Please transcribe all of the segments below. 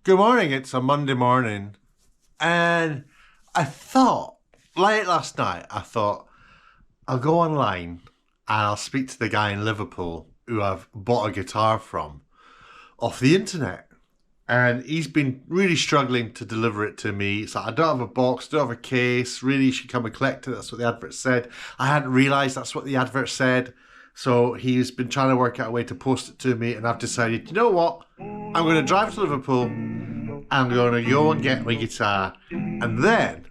Good morning, it's a Monday morning, and I thought, late last night, I'll go online and I'll speak to the guy in Liverpool who I've bought a guitar from off the internet. And he's been really struggling to deliver it to me. It's like, I don't have a box, don't have a case, really you should come and collect it. That's what the advert said. I hadn't realised that's what the advert said. So he's been trying to work out a way to post it to me, and I've decided, you know what? I'm going to drive to Liverpool, I'm going to go and get my guitar, and then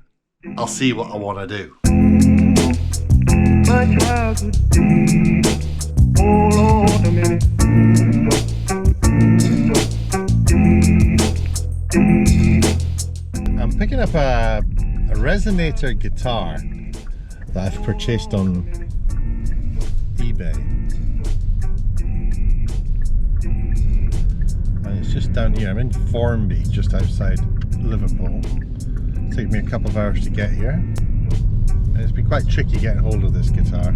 I'll see what I want to do. I'm picking up a resonator guitar that I've purchased on eBay, and it's just down here. I'm in Formby, just outside Liverpool. It's taken me a couple of hours to get here, and it's been quite tricky getting hold of this guitar,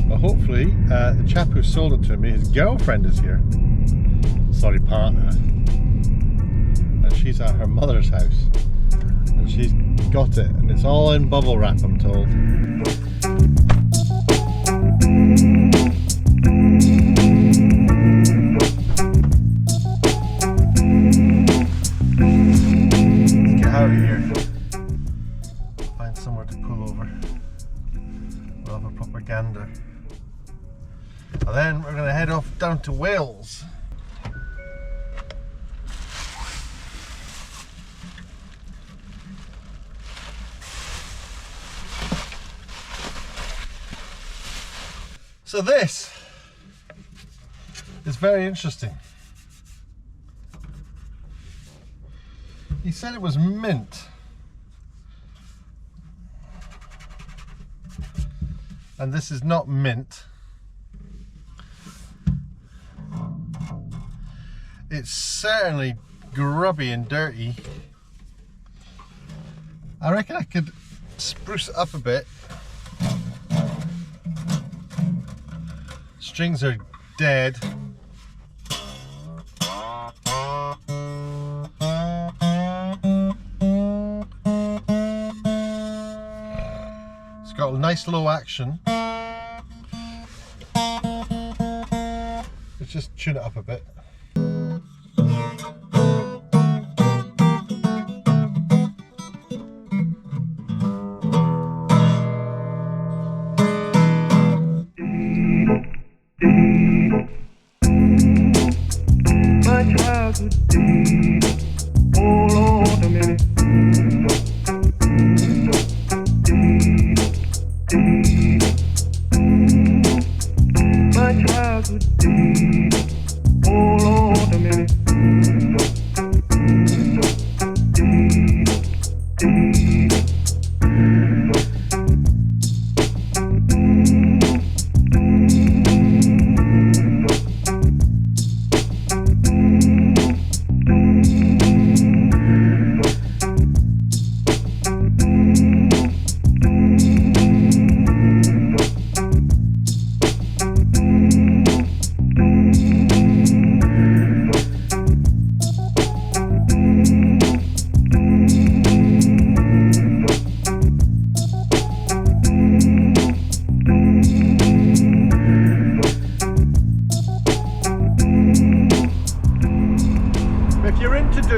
but hopefully the chap who sold it to me, his girlfriend is here, sorry, partner, and she's at her mother's house, and she's got it, and it's all in bubble wrap, I'm told. Let's get out of here. Find somewhere to pull over. We'll have a proper gander. And then we're going to head off down to Wales. So this is very interesting. He said it was mint. And this is not mint. It's certainly grubby and dirty. I reckon I could spruce it up a bit. Strings are dead. It's got a nice low action. Let's just tune it up a bit.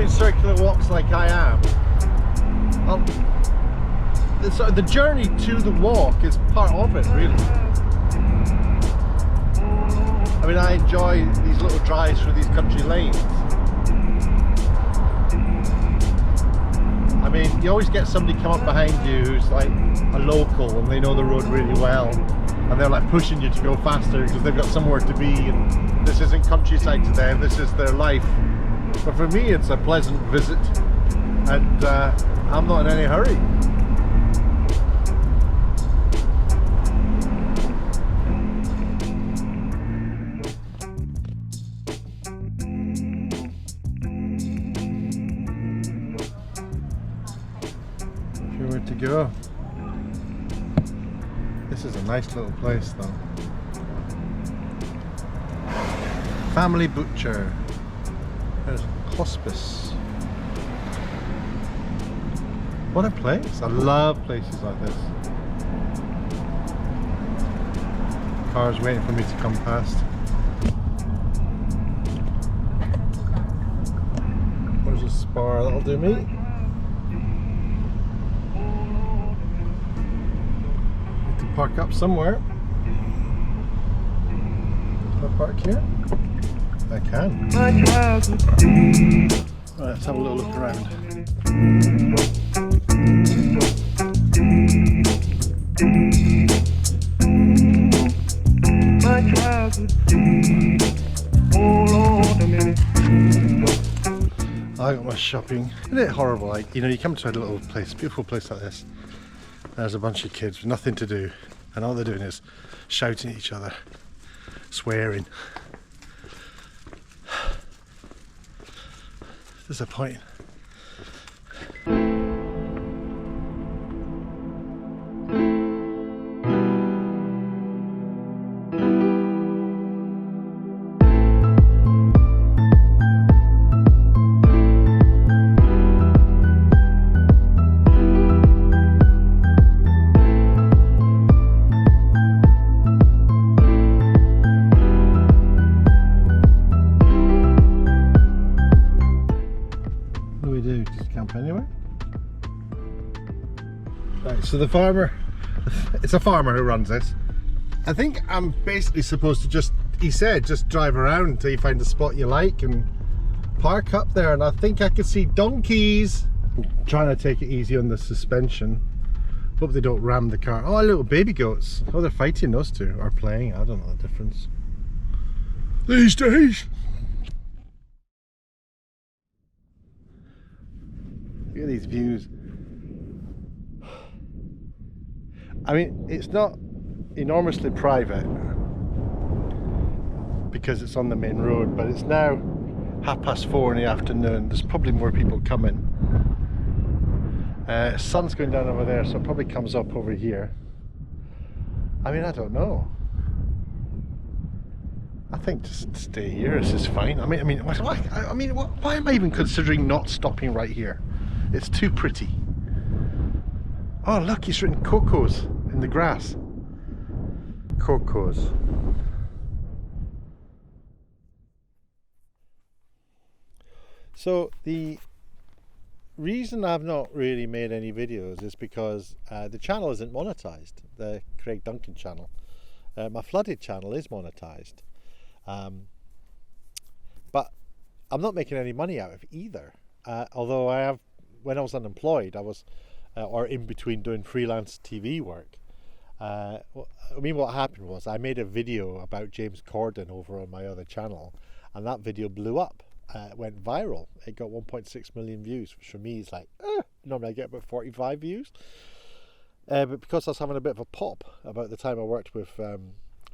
Circular walks like I am, the journey to the walk is part of it, really. I mean, I enjoy these little drives through these country lanes. I mean, you always get somebody come up behind you who's like a local and they know the road really well, and they're like pushing you to go faster because they've got somewhere to be, and this isn't countryside to them, this is their life. But for me, it's a pleasant visit, and I'm not in any hurry. If you were to go, this is a nice little place, though. Family butcher. There's Hospice. What a place. I love places like this. Cars waiting for me to come past. There's a spar that'll do me. Need to park up somewhere. Can I park here? I can. Right, let's have a little look around. I got my shopping. Isn't it horrible? Like, you know, you come to a little place, beautiful place like this. There's a bunch of kids with nothing to do, and all they're doing is shouting at each other, swearing. Disappointing. Anyway, right, so the farmer, it's a farmer who runs this. I think I'm basically supposed to just, he said, just drive around until you find a spot you like and park up there, and I think I can see donkeys. I'm trying to take it easy on the suspension. Hope they don't ram the car. Oh, little baby goats. Oh, they're fighting, those two, or playing. I don't know the difference these days. Look at these views. I mean, it's not enormously private because it's on the main road, but it's now 4:30 in the afternoon. There's probably more people coming. Sun's going down over there, so it probably comes up over here. I mean, I don't know. I think just stay here. This is fine. I mean, why am I even considering not stopping right here? It's too pretty. Oh look, he's written Coco's in the grass. Coco's. So the reason I've not really made any videos is because the channel isn't monetized. The Craig Duncan channel. My flooded channel is monetized. But I'm not making any money out of either. Although I have, when I was unemployed, I was, or in between doing freelance TV work. I mean, what happened was I made a video about James Corden over on my other channel, and that video blew up. It went viral. It got 1.6 million views, which for me is like, normally I get about 45 views. But because I was having a bit of a pop about the time I worked with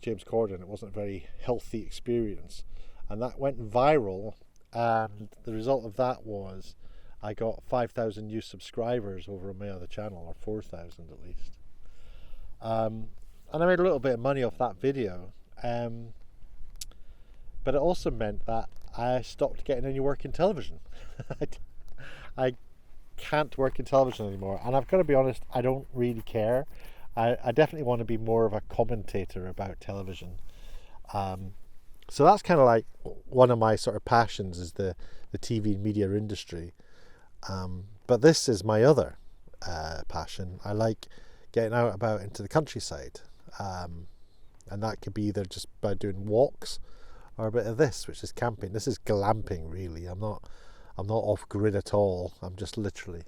James Corden, it wasn't a very healthy experience. And that went viral, and the result of that was I got 5,000 new subscribers over on my other channel, or 4,000 at least. And I made a little bit of money off that video. But it also meant that I stopped getting any work in television. I can't work in television anymore, and I've got to be honest, I don't really care. I definitely want to be more of a commentator about television. So that's kind of like one of my sort of passions, is the TV and media industry. But this is my other passion. I like getting out about into the countryside, and that could be either just by doing walks or a bit of this, which is camping. This is glamping, really. I'm not off grid at all. I'm just literally,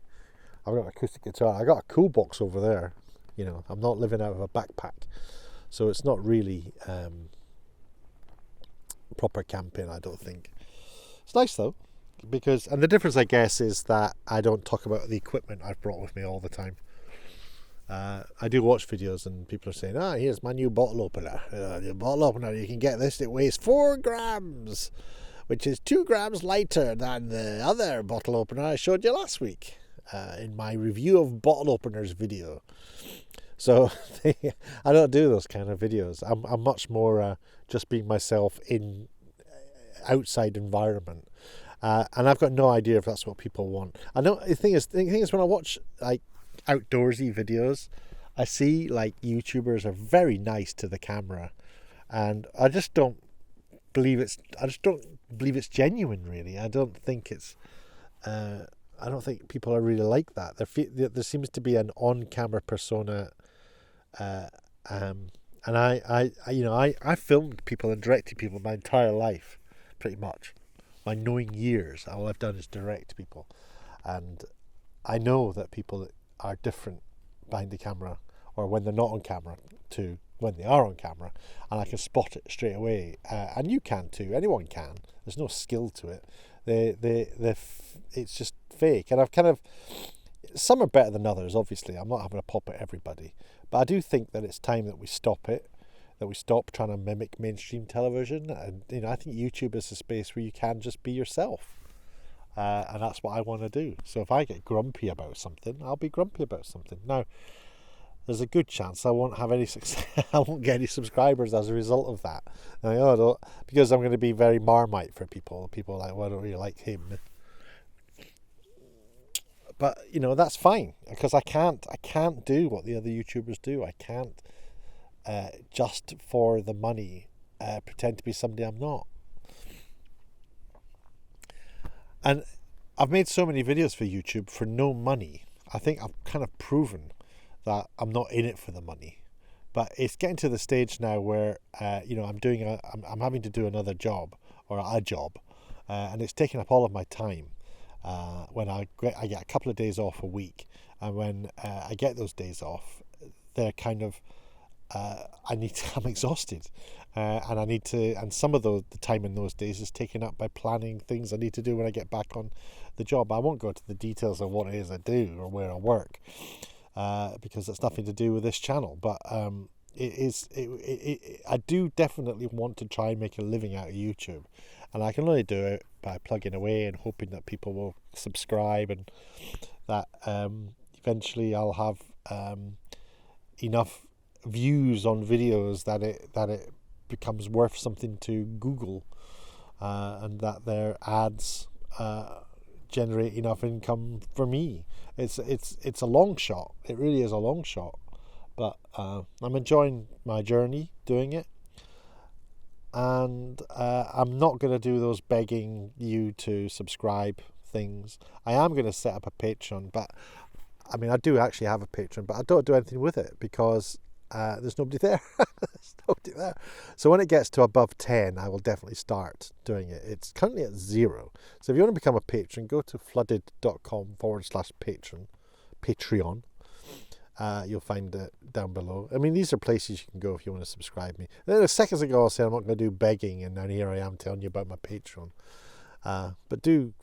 I've got an acoustic guitar. I got a cool box over there. You know, I'm not living out of a backpack, so it's not really proper camping, I don't think. It's nice though, because, and the difference, I guess, is that I don't talk about the equipment I've brought with me all the time. I do watch videos and people are saying, here's my new bottle opener. The bottle opener, you can get this, it weighs 4 grams, which is 2 grams lighter than the other bottle opener I showed you last week in my review of bottle openers video. So I don't do those kind of videos. I'm much more just being myself in outside environment. And I've got no idea if that's what people want. I know the thing is when I watch like outdoorsy videos, I see like YouTubers are very nice to the camera, and I just don't believe it's genuine. Really, I don't think it's. I don't think people are really like that. There seems to be an on-camera persona, and I filmed people and directed people my entire life, pretty much. My knowing years, all I've done is direct people, and I know that people are different behind the camera, or when they're not on camera, to when they are on camera, and I can spot it straight away. And you can too. Anyone can. There's no skill to it. It's just fake, and I've kind of. Some are better than others. Obviously, I'm not having a pop at everybody, but I do think that it's time that we stop it. That we stop trying to mimic mainstream television, and I think YouTube is a space where you can just be yourself, and that's what I want to do. So if I get grumpy about something, I'll be grumpy about something. Now, there's a good chance I won't have any success. I won't get any subscribers as a result of that. Because I'm going to be very Marmite for people. People are like, well, I don't really like him. But that's fine, because I can't do what the other YouTubers do. I can't. Just for the money, pretend to be somebody I'm not. And I've made so many videos for YouTube for no money. I think I've kind of proven that I'm not in it for the money. But it's getting to the stage now where I'm having to do another job, or a job, and it's taking up all of my time. When I get a couple of days off a week, and when I get those days off, they're kind of. I'm exhausted, and I need to. And some of the time in those days is taken up by planning things I need to do when I get back on the job. I won't go into the details of what it is I do or where I work, because it's nothing to do with this channel. But I do definitely want to try and make a living out of YouTube, and I can only do it by plugging away and hoping that people will subscribe, and that eventually I'll have enough views on videos that it becomes worth something to Google, and that their ads generate enough income for me. It's a long shot. It really is a long shot, but I'm enjoying my journey doing it, and I'm not going to do those begging you to subscribe things. I am going to set up a Patreon, but I mean, I do actually have a Patreon, but I don't do anything with it because there's nobody there. There's nobody there. So when it gets to above 10, I will definitely start doing it. It's currently at 0. So if you want to become a patron, go to flooded.com/Patreon. You'll find it down below. I mean, these are places you can go if you want to subscribe me. Then a seconds ago I was saying I'm not going to do begging, and then here I am telling you about my Patreon. But do...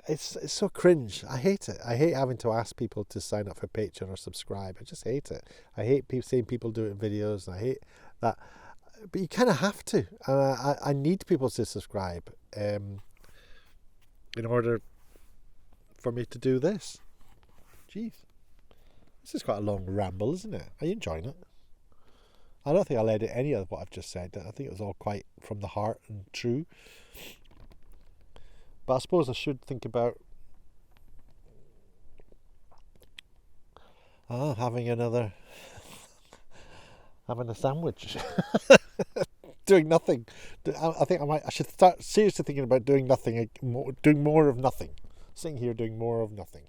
It's so cringe. I hate it. I hate having to ask people to sign up for Patreon or subscribe. I just hate it. I hate seeing people do it in videos, and I hate that. But you kind of have to. And I need people to subscribe in order for me to do this. Jeez. This is quite a long ramble, isn't it? Are you enjoying it? I don't think I'll edit any of what I've just said. I think it was all quite from the heart and true. But I suppose I should think about having a sandwich, doing nothing. I think I should start seriously thinking about doing nothing, doing more of nothing, sitting here doing more of nothing.